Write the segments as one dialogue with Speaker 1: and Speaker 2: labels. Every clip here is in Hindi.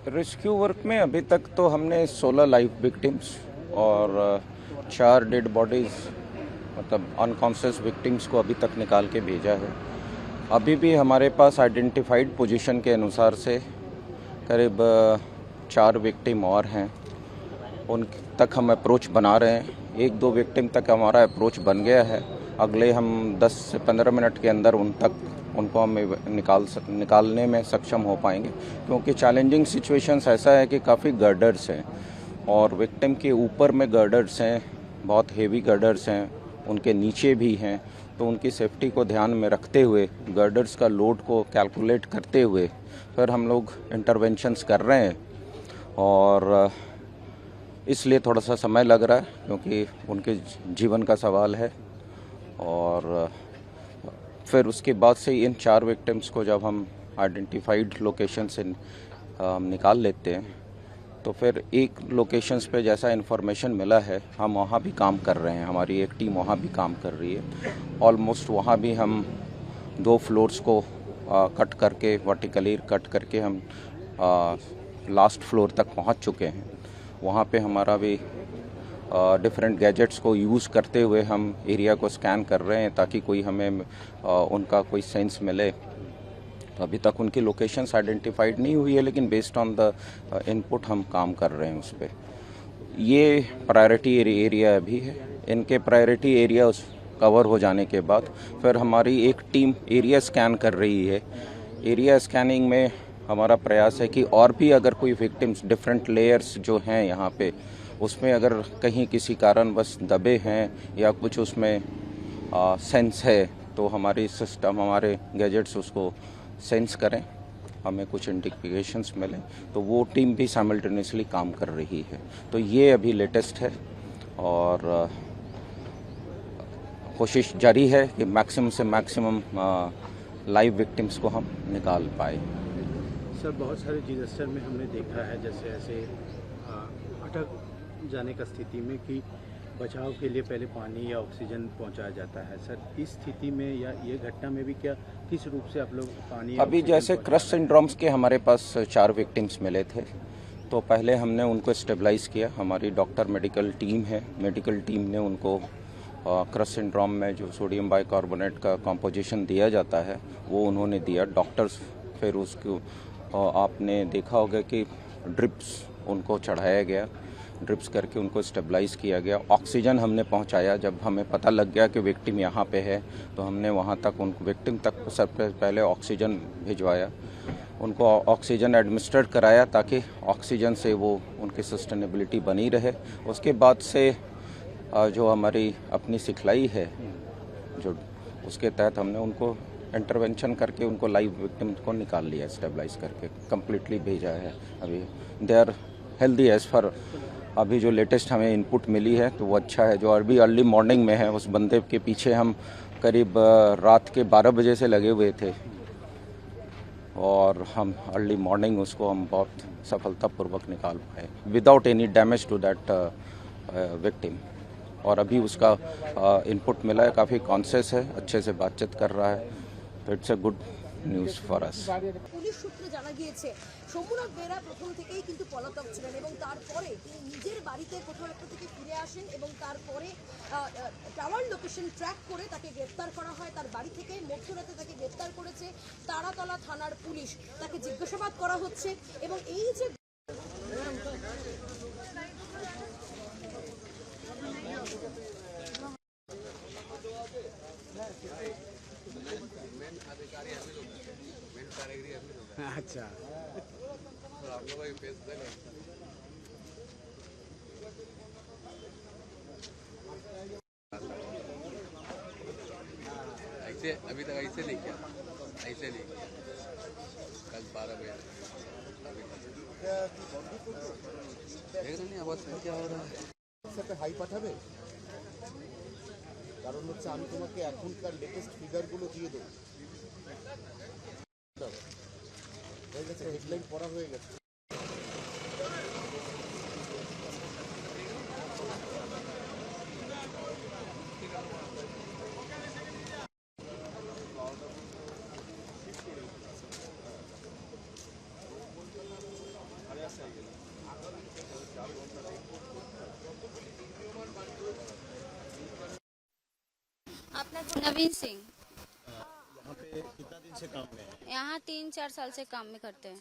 Speaker 1: रेस्क्यू वर्क में अभी तक तो हमने 16 लाइव विक्टिम्स और 4 डेड बॉडीज़ मतलब अनकॉन्शियस विक्टिम्स को अभी तक निकाल के भेजा है। अभी भी हमारे पास आइडेंटिफाइड पोजीशन के अनुसार से करीब 4 विक्टिम और हैं, उन तक हम अप्रोच बना रहे हैं। 1-2 विक्टिम तक हमारा अप्रोच बन गया है। अगले हम 10 से 15 मिनट के अंदर उनको हम निकालने में सक्षम हो पाएंगे, क्योंकि चैलेंजिंग सिचुएशंस ऐसा है कि काफ़ी गर्डर्स हैं और विक्टिम के ऊपर में गर्डर्स हैं, बहुत हेवी गर्डर्स हैं, उनके नीचे भी हैं। तो उनकी सेफ्टी को ध्यान में रखते हुए, गर्डर्स का लोड को कैलकुलेट करते हुए फिर हम लोग इंटरवेंशंस कर रहे हैं। और इसलिए थोड़ा सा समय लग रहा है, क्योंकि उनके जीवन का सवाल है। और फिर उसके बाद से इन 4 विक्टिम्स को जब हम आइडेंटिफाइड लोकेशन से निकाल लेते हैं, तो फिर एक लोकेशंस पे जैसा इन्फॉर्मेशन मिला है हम वहाँ भी काम कर रहे हैं। हमारी एक टीम वहाँ भी काम कर रही है। ऑलमोस्ट वहाँ भी हम 2 फ्लोर्स को कट करके, वर्टिकली कट करके हम लास्ट फ्लोर तक पहुँच चुके हैं। वहाँ पे हमारा भी डिफरेंट गैजेट्स को यूज़ करते हुए हम एरिया को स्कैन कर रहे हैं, ताकि कोई हमें उनका कोई सेंस मिले। तो अभी तक उनकी लोकेशंस आइडेंटिफाइड नहीं हुई है, लेकिन बेस्ड ऑन द इनपुट हम काम कर रहे हैं उस पर। ये प्रायोरिटी एरिया अभी है। इनके प्रायोरिटी एरिया कवर हो जाने के बाद फिर हमारी एक टीम एरिया स्कैन कर रही है। एरिया स्कैनिंग में हमारा प्रयास है कि और भी अगर कोई विक्टिम्स, डिफरेंट लेयर्स जो हैं यहाँ पे, उसमें अगर कहीं किसी कारणवश दबे हैं या कुछ उसमें सेंस है, तो हमारी सिस्टम, हमारे गैजेट्स उसको सेंस करें, हमें कुछ इंडिकेशंस मिलें, तो वो टीम भी साइमल्टेनियसली काम कर रही है। तो ये अभी लेटेस्ट है और कोशिश जारी है कि मैक्सिमम से मैक्सिमम लाइव विक्टिम्स को हम निकाल पाए।
Speaker 2: सर, बहुत सारे डिजास्टर में हमने देखा है जैसे ऐसे अटक जाने का स्थिति में कि बचाव के लिए पहले पानी या ऑक्सीजन पहुंचाया जाता है। सर, इस स्थिति में या ये घटना में भी क्या किस रूप से आप लोग पानी,
Speaker 1: अभी जैसे क्रश सिंड्रोम्स के हमारे पास 4 विक्टिम्स मिले थे, तो पहले हमने उनको स्टेबलाइज किया। हमारी डॉक्टर मेडिकल टीम है, मेडिकल टीम ने उनको क्रश सिंड्रोम में जो सोडियम बाइकार्बोनेट का कॉम्पोजिशन दिया जाता है वो उन्होंने दिया। डॉक्टर्स फिर उसको आपने देखा होगा कि ड्रिप्स उनको चढ़ाया गया, ड्रिप्स करके उनको स्टेबलाइज किया गया। ऑक्सीजन हमने पहुंचाया। जब हमें पता लग गया कि विक्टिम यहाँ पे है, तो हमने वहाँ तक उनको, विक्टिम तक सबसे पहले ऑक्सीजन भिजवाया, उनको ऑक्सीजन एडमिनिस्टर कराया, ताकि ऑक्सीजन से वो उनकी सस्टेनेबिलिटी बनी रहे। उसके बाद से जो हमारी अपनी सिखलाई है, जो उसके तहत हमने उनको इंटरवेंशन करके उनको लाइव विक्टिम को निकाल लिया, स्टेबलाइज करके कंप्लीटली भेजा है। अभी they are healthy as for अभी जो लेटेस्ट हमें इनपुट मिली है, तो वो अच्छा है। जो अभी अर्ली मॉर्निंग में है, उस बंदे के पीछे हम करीब रात के 12 बजे से लगे हुए थे और हम अर्ली मॉर्निंग उसको हम बहुत सफलतापूर्वक निकाल पाए without any damage to that victim. और अभी उसका इनपुट मिला है, काफ़ी कॉन्शियस है, अच्छे से बातचीत कर रहा है। तो it's a good news for us.
Speaker 3: Police সূত্রে জানা গিয়েছে সোমনাথ বেরা প্রথম থেকেই কিন্তু পলাতক ছিলেন এবং তারপরে তিনি নিজের বাড়িতে কোথাও একটা থেকে ফিরে আসেন এবং তারপরে টাওয়ার লোকেশন ট্র্যাক করে তাকে গ্রেফতার করা হয়। তার বাড়ি থেকে মধ্যরাতে তাকে গ্রেফতার করেছে তারাতলা থানার পুলিশ। তাকে জিজ্ঞাসাবাদ করা হচ্ছে এবং এই যে
Speaker 2: अच्छा,
Speaker 4: आप लोग फेस ऐसे अभी तक ऐसे नहीं किया, ऐसे नहीं किया। कल 12 बजे देख रहे नहीं आवाज क्या हो रहा है।
Speaker 5: সাথে হাই পাঠাবে, কারণ হচ্ছে আমি তোমাকে এখনকার লেটেস্ট ফিগারগুলো দিয়ে দেবো। হয়ে গেছে, হেডলাইন পড়া হয়ে গেছে।
Speaker 6: नवीन सिंह।
Speaker 5: यहाँ पे कितना दिन से काम में है?
Speaker 6: यहाँ 3-4 साल से काम में करते हैं।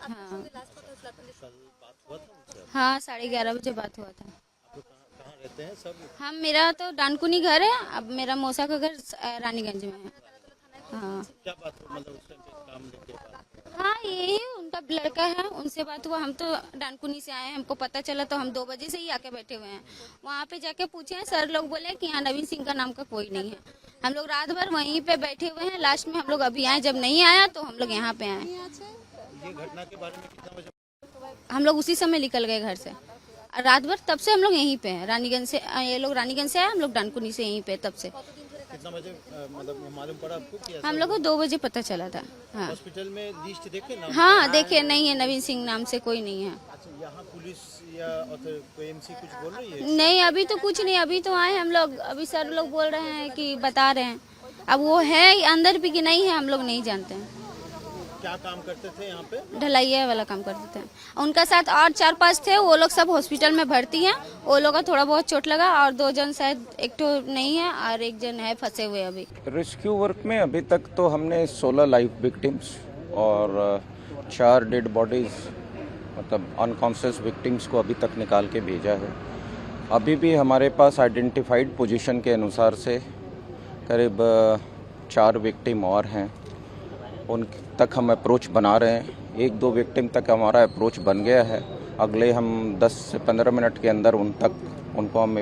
Speaker 6: हाँ
Speaker 5: कल बात हुआ था उनसे?
Speaker 6: हाँ 11:30 बजे बात हुआ था।
Speaker 5: आप लोग कहाँ रहते हैं सब?
Speaker 6: हम मेरा तो डानकुनी घर है, अब मेरा मौसा का घर रानीगंज में है। हाँ
Speaker 5: क्या बात हुआ, मतलब उस टाइम पे काम लेके बात?
Speaker 6: हाँ यही उनका लड़का है, उनसे बात हुआ। हम तो डानकुनी से आए हैं, हमको पता चला तो हम 2 बजे से ही आके बैठे हुए हैं। वहाँ पे जाके पूछे हैं, सर लोग बोले कि यहाँ नवीन सिंह का नाम का कोई नहीं है। हम लोग रात भर वहीं पे बैठे हुए हैं। लास्ट में हम लोग अभी आए, जब नहीं आया तो हम लोग यहाँ पे आए।
Speaker 5: ये घटना के बारे में कितना बजे?
Speaker 6: हम लोग उसी समय निकल गए घर से रात भर, तब से हम लोग यहीं पे हैं। रानीगंज से ये लोग रानीगंज से आए, हम लोग डानकुनी से यहीं पे तब से।
Speaker 5: कितना बजे मतलब मालूम पड़ा आपको? क्या
Speaker 6: हम लोग को 2 बजे पता चला था। हाँ
Speaker 5: हॉस्पिटल में लिस्ट देखे ना?
Speaker 6: हाँ देखे, नहीं है नवीन सिंह नाम से कोई नहीं है।
Speaker 5: अच्छा, यहाँ पुलिस या कोई एमसी कुछ बोल रही है?
Speaker 6: नहीं अभी तो कुछ नहीं, अभी तो आए हम लोग। अभी सर लोग बोल रहे हैं कि बता रहे हैं, अब वो है अंदर भी कि नहीं है हम लोग नहीं जानते हैं।
Speaker 5: क्या काम करते थे यहाँ पे?
Speaker 6: ढलैया वाला काम करते थे। उनका साथ और 4-5 थे, वो लोग सब हॉस्पिटल में भर्ती हैं। वो लोग का थोड़ा बहुत चोट लगा और 2 जन शायद, एक तो नहीं है और 1 जन है फंसे हुए अभी।
Speaker 1: रेस्क्यू वर्क में अभी तक तो हमने 16 लाइव विक्टिम्स और 4 डेड बॉडीज़, मतलब अनकॉन्शियस विक्टिम्स को अभी तक निकाल के भेजा है। अभी भी हमारे पास आइडेंटिफाइड पोजीशन के अनुसार से करीब 4 विक्टिम और हैं, उन तक हम अप्रोच बना रहे हैं। 1-2 विक्टिम तक हमारा अप्रोच बन गया है। अगले हम 10 से 15 मिनट के अंदर उनको हम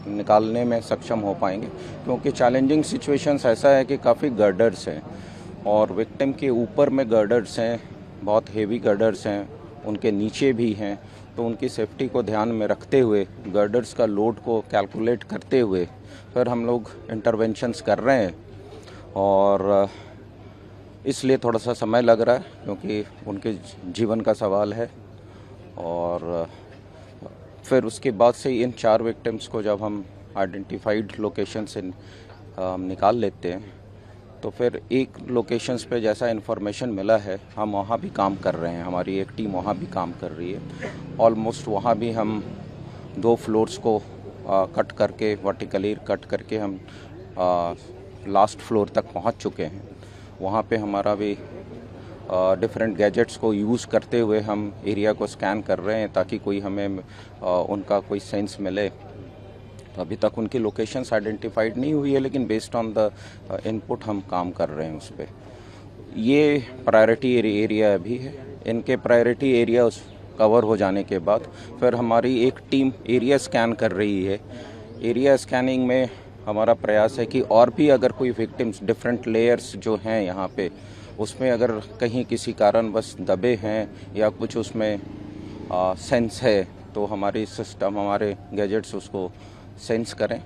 Speaker 1: निकालने में सक्षम हो पाएंगे, क्योंकि चैलेंजिंग सिचुएशंस ऐसा है कि काफ़ी गर्डर्स हैं और विक्टिम के ऊपर में गर्डर्स हैं, बहुत हेवी गर्डर्स हैं, उनके नीचे भी हैं। तो उनकी सेफ्टी को ध्यान में रखते हुए, गर्डर्स का लोड को कैलकुलेट करते हुए फिर हम लोग इंटरवेंशंस कर रहे हैं। और इसलिए थोड़ा सा समय लग रहा है, क्योंकि उनके जीवन का सवाल है। और फिर उसके बाद से इन 4 विक्टिम्स को जब हम आइडेंटिफाइड लोकेशन से निकाल लेते हैं, तो फिर एक लोकेशंस पे जैसा इन्फॉर्मेशन मिला है हम वहाँ भी काम कर रहे हैं। हमारी एक टीम वहाँ भी काम कर रही है। ऑलमोस्ट वहाँ भी हम 2 फ्लोर्स को कट करके, वर्टिकली कट करके हम लास्ट फ्लोर तक पहुँच चुके हैं। वहाँ पे हमारा भी डिफरेंट गैजेट्स को यूज़ करते हुए हम एरिया को स्कैन कर रहे हैं, ताकि कोई हमें उनका कोई सेंस मिले। तो अभी तक उनकी लोकेशंस आइडेंटिफाइड नहीं हुई है, लेकिन बेस्ड ऑन द इनपुट हम काम कर रहे हैं उस पर। ये प्रायोरिटी एरिया अभी है। इनके प्रायोरिटी एरिया कवर हो जाने के बाद फिर हमारी एक टीम एरिया स्कैन कर रही है। एरिया स्कैनिंग में हमारा प्रयास है कि और भी अगर कोई विक्टिम्स, डिफरेंट लेयर्स जो हैं यहाँ पे, उसमें अगर कहीं किसी कारण बस दबे हैं या कुछ उसमें सेंस है, तो हमारी सिस्टम, हमारे गैजेट्स उसको सेंस करें,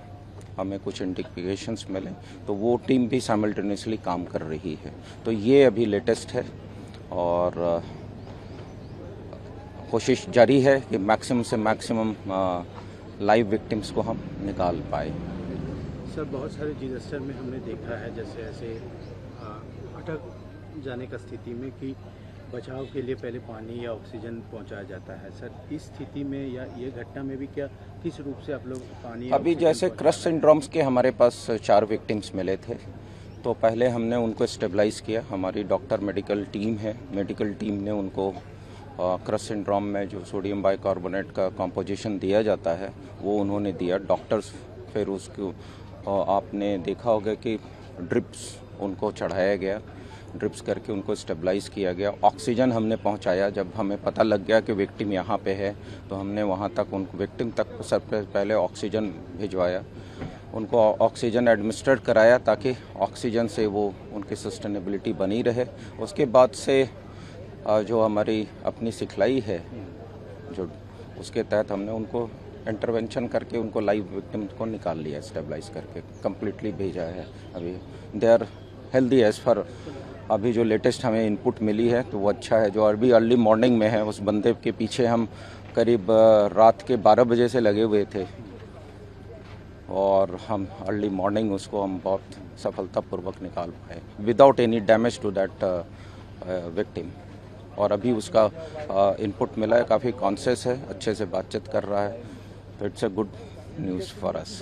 Speaker 1: हमें कुछ इंडिकेशंस मिलें, तो वो टीम भी साइमल्टेनियसली काम कर रही है। तो ये अभी लेटेस्ट है और कोशिश जारी है कि मैक्सिमम से मैक्सिमम लाइव विक्टिम्स को हम निकाल पाए।
Speaker 2: सर, बहुत सारे डिजास्टर में हमने देखा है जैसे ऐसे अटक जाने का स्थिति में कि बचाव के लिए पहले पानी या ऑक्सीजन पहुंचाया जाता है। सर, इस स्थिति में या ये घटना में भी क्या किस रूप से आप लोग पानी,
Speaker 1: अभी जैसे क्रश सिंड्रोम्स के हमारे पास 4 विक्टिम्स मिले थे, तो पहले हमने उनको स्टेबलाइज़ किया। हमारी डॉक्टर मेडिकल टीम है, मेडिकल टीम ने उनको क्रश सिंड्रोम में जो सोडियम बाइकार्बोनेट का कॉम्पोजिशन दिया जाता है वो उन्होंने दिया। डॉक्टर्स फिर उसको आपने देखा होगा कि ड्रिप्स उनको चढ़ाया गया, ड्रिप्स करके उनको स्टेबलाइज़ किया गया। ऑक्सीजन हमने पहुंचाया। जब हमें पता लग गया कि विक्टिम यहाँ पे है, तो हमने वहाँ तक उनको, विक्टिम तक सबसे पहले ऑक्सीजन भिजवाया, उनको ऑक्सीजन एडमिनिस्टर कराया, ताकि ऑक्सीजन से वो उनकी सस्टेनेबिलिटी बनी रहे। उसके बाद से जो हमारी अपनी सिखलाई है, जो उसके तहत हमने उनको इंटरवेंशन करके उनको लाइव विक्टिम को निकाल लिया, स्टेबलाइज करके कंप्लीटली भेजा है। अभी they are healthy as for अभी जो लेटेस्ट हमें इनपुट मिली है, तो वो अच्छा है। जो अभी अर्ली मॉर्निंग में है, उस बंदे के पीछे हम करीब रात के 12 बजे से लगे हुए थे और हम अर्ली मॉर्निंग उसको हम बहुत सफलतापूर्वक निकाल पाए without any damage to that victim. और अभी उसका इनपुट मिला है, काफ़ी कॉन्शियस है, अच्छे से बातचीत कर रहा है, तो it's a good news for us.